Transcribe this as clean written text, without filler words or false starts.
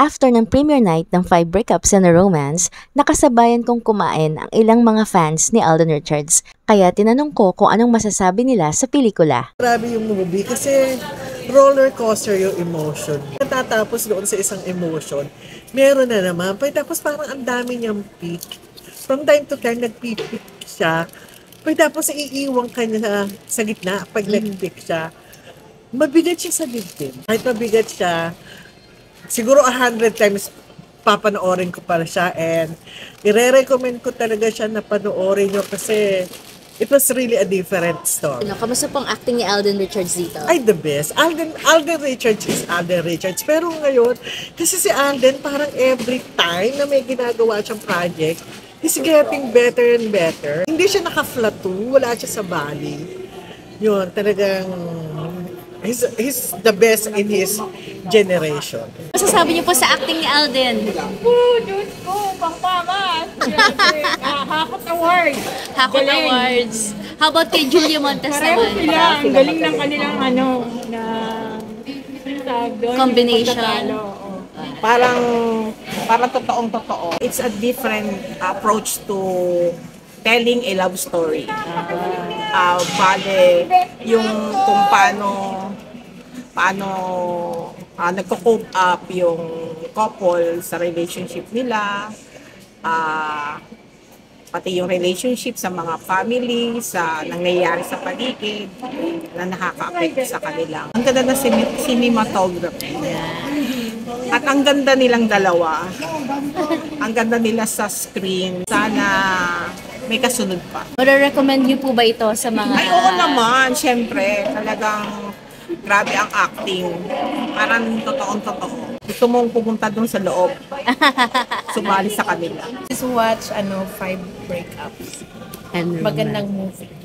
After ng premiere night ng 5 Breakups and a Romance, nakasabayan kong kumain ang ilang mga fans ni Alden Richards. Kaya tinanong ko kung anong masasabi nila sa pelikula. Grabe yung movie kasi roller coaster yung emotion. Natatapos doon sa isang emotion, meron na naman. Tapos parang ang dami niyang peak. From time to time, nagpipik siya. Tapos iiwang ka niya sa gitna pag nagpik siya. Mabigat siya sa dibdib. Kahit mabigat siya, siguro 100 times papanoorin ko para siya and ire-recommend ko talaga siya na panoorin nyo kasi it was really a different story. Kamusta pong acting ni Alden Richards dito? Ay, the best. Alden Richards is Alden Richards. Pero ngayon, kasi si Alden parang every time na may ginagawa siyang project, he's getting better and better. Hindi siya naka-flattoo, wala siya sa bali. Yun, talagang he's the best in his generation. Masasabi niyo po sa acting ni Alden? Oh, Diyos ko, pangpamas! Hakot Awards! Hakot Awards. How about kay Julia Montes Pareho naman? sila, ang galing ng kanilang na Combination. Parang totoong-totoo. It's a different approach to telling a love story. Bale, yung kung paano nagko-cope up yung couple sa relationship nila, pati yung relationship sa mga family, sa nangyayari sa paligid na nakaka-affect sa kanilang. Ang ganda na cinematography. At ang ganda nilang dalawa. Ang ganda nila sa screen. Sana may kasunod pa. Mare-recommend niyo po ba ito sa mga... Ay, oo naman. Siyempre, talagang grabe ang acting. Parang totoong-totoo. Gusto mong pumunta doon sa loob. Sumali sa kanila. Just watch 5 Breakups. Magandang movie.